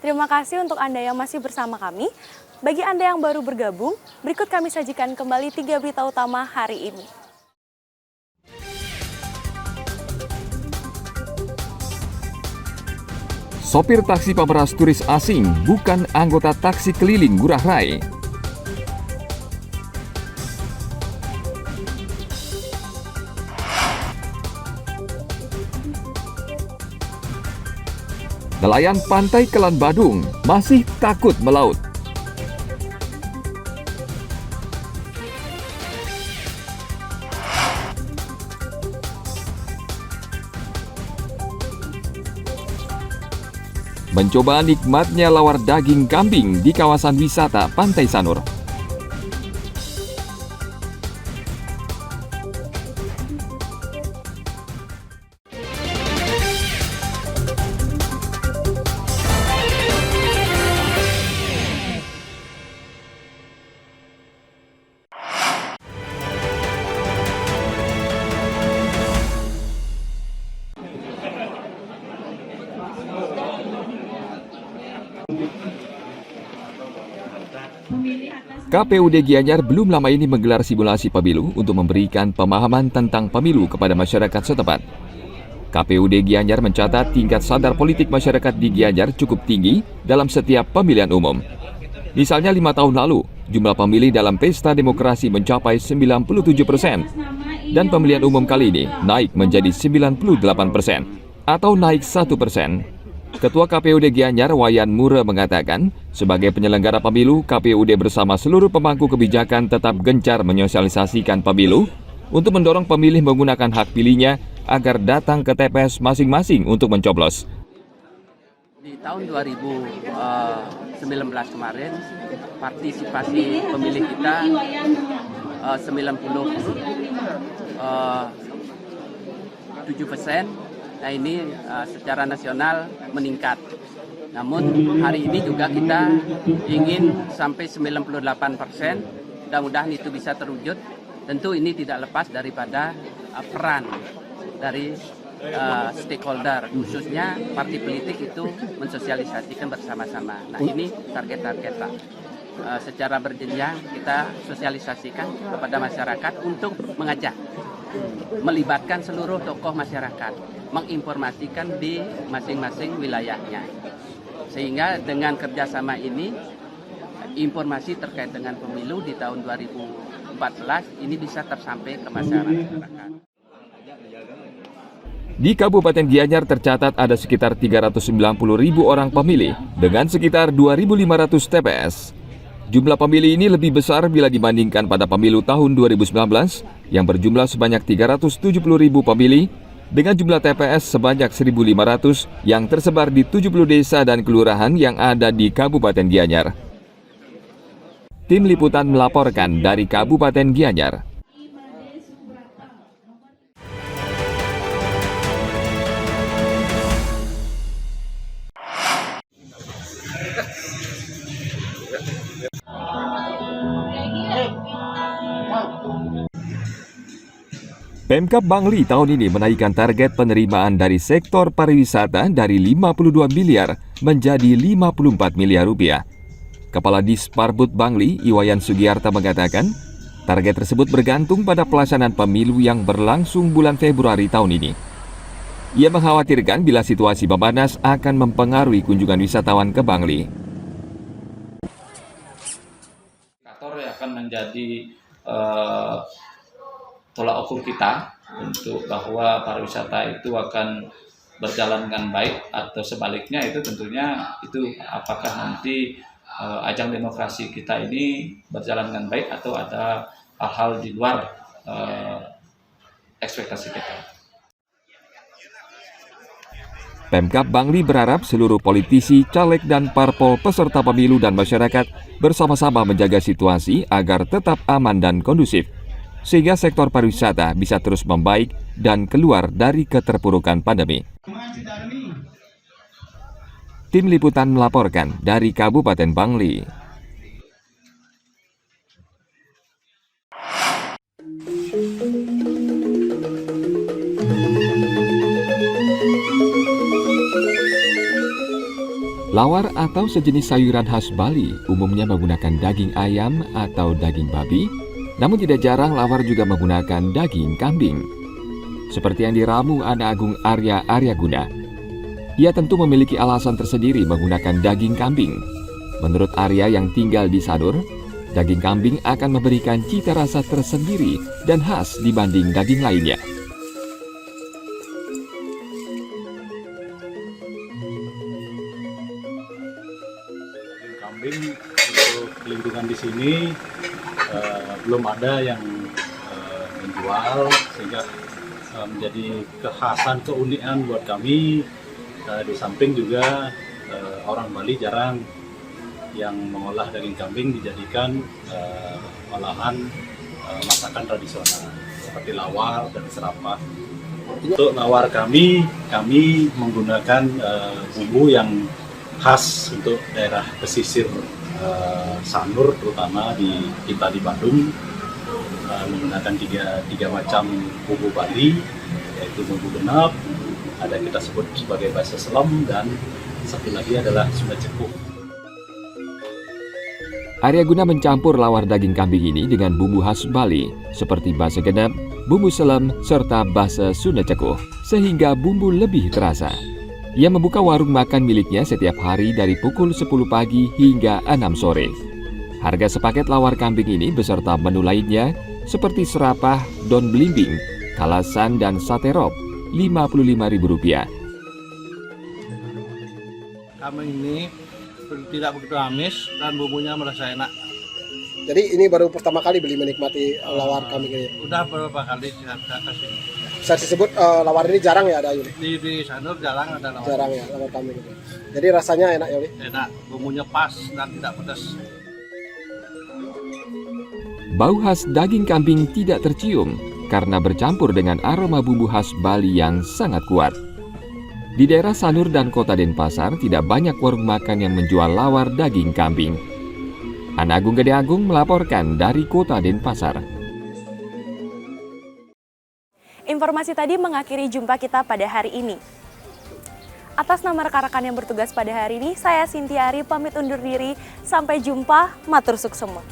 Terima kasih untuk Anda yang masih bersama kami. Bagi Anda yang baru bergabung, berikut kami sajikan kembali 3 berita utama hari ini. Sopir taksi pemeras turis asing bukan anggota taksi keliling Ngurah Rai. Nelayan pantai Kelan Badung masih takut melaut. Mencoba nikmatnya lawar daging kambing di kawasan wisata Pantai Sanur. KPUD Gianyar belum lama ini menggelar simulasi pemilu untuk memberikan pemahaman tentang pemilu kepada masyarakat setempat. KPUD Gianyar mencatat tingkat sadar politik masyarakat di Gianyar cukup tinggi dalam setiap pemilihan umum. Misalnya 5 tahun lalu, jumlah pemilih dalam pesta demokrasi mencapai 97% dan pemilihan umum kali ini naik menjadi 98% atau naik 1%. Ketua KPUD Gianyar Wayan Mura mengatakan, sebagai penyelenggara pemilu, KPUD bersama seluruh pemangku kebijakan tetap gencar menyosialisasikan pemilu untuk mendorong pemilih menggunakan hak pilihnya agar datang ke TPS masing-masing untuk mencoblos. Di tahun 2019 kemarin, partisipasi pemilih kita 97%. Nah ini secara nasional meningkat. Namun hari ini juga kita ingin sampai 98%. Mudah-mudahan itu bisa terwujud. Tentu ini tidak lepas daripada peran dari stakeholder, khususnya partai politik itu mensosialisasikan bersama-sama. Nah ini target-target Pak. Secara berjenjang kita sosialisasikan kepada masyarakat untuk mengajak, melibatkan seluruh tokoh masyarakat, menginformasikan di masing-masing wilayahnya. Sehingga dengan kerjasama ini, informasi terkait dengan pemilu di tahun 2014 ini bisa tersampai ke masyarakat. Di Kabupaten Gianyar tercatat ada sekitar 390.000 orang pemilih dengan sekitar 2.500 TPS. Jumlah pemilih ini lebih besar bila dibandingkan pada pemilu tahun 2019 yang berjumlah sebanyak 370.000 pemilih dengan jumlah TPS sebanyak 1.500 yang tersebar di 70 desa dan kelurahan yang ada di Kabupaten Gianyar. Tim Liputan melaporkan dari Kabupaten Gianyar. Pemkab Bangli tahun ini menaikkan target penerimaan dari sektor pariwisata dari 52 miliar menjadi 54 miliar rupiah. Kepala Disparbud Bangli, Iwayan Sugiarta mengatakan, target tersebut bergantung pada pelaksanaan pemilu yang berlangsung bulan Februari tahun ini. Ia mengkhawatirkan bila situasi memanas akan mempengaruhi kunjungan wisatawan ke Bangli. Indikator akan menjadi tolak ukur kita untuk bahwa pariwisata itu akan berjalan dengan baik atau sebaliknya itu tentunya itu apakah nanti ajang demokrasi kita ini berjalan dengan baik atau ada hal-hal di luar ekspektasi kita. Pemkab Bangli berharap seluruh politisi, caleg dan parpol peserta pemilu dan masyarakat bersama-sama menjaga situasi agar tetap aman dan kondusif, sehingga sektor pariwisata bisa terus membaik dan keluar dari keterpurukan pandemi. Tim Liputan melaporkan dari Kabupaten Bangli. Lawar atau sejenis sayuran khas Bali umumnya menggunakan daging ayam atau daging babi, namun tidak jarang lawar juga menggunakan daging kambing. Seperti yang diramu Anak Agung Arya Aryaguna. Ia tentu memiliki alasan tersendiri menggunakan daging kambing. Menurut Arya yang tinggal di Sanur, daging kambing akan memberikan cita rasa tersendiri dan khas dibanding daging lainnya. Kambing untuk lingkungan di sini belum ada yang menjual, sehingga menjadi kekhasan keunikan buat kami. Di samping juga orang Bali jarang yang mengolah daging kambing dijadikan olahan masakan tradisional seperti lawar dan serapah. Untuk lawar kami menggunakan bumbu yang khas untuk daerah pesisir Sanur, terutama kita di Bandung, menggunakan tiga macam bumbu Bali, yaitu bumbu genap, ada kita sebut sebagai bahasa Selam, dan satu lagi adalah Sunda Cekuh. Aryaguna mencampur lawar daging kambing ini dengan bumbu khas Bali seperti bahasa genep, bumbu selam, serta bahasa Sunda Cekuh, sehingga bumbu lebih terasa. Ia membuka warung makan miliknya setiap hari dari pukul 10 pagi hingga 6 sore. Harga sepaket lawar kambing ini beserta menu lainnya seperti serapah, daun belimbing, kalasan, dan sate rob, Rp55.000. Kami ini tidak begitu amis dan bumbunya merasa enak. Jadi ini baru pertama kali beli menikmati lawar kambing ini. Udah beberapa kali saya kesini. Bisa disebut lawar ini jarang ya ada Yuli? Di Sanur jarang ada lawar. Jarang ya lawar kambing itu. Jadi rasanya enak Yuli? Enak, bumbunya pas dan tidak pedas. Bau khas daging kambing tidak tercium karena bercampur dengan aroma bumbu khas Bali yang sangat kuat. Di daerah Sanur dan Kota Denpasar tidak banyak warung makan yang menjual lawar daging kambing. Anak Agung Gede Agung melaporkan dari Kota Denpasar. Informasi tadi mengakhiri jumpa kita pada hari ini. Atas nama rekan-rekan yang bertugas pada hari ini, saya Sintiari pamit undur diri. Sampai jumpa, matur suksema.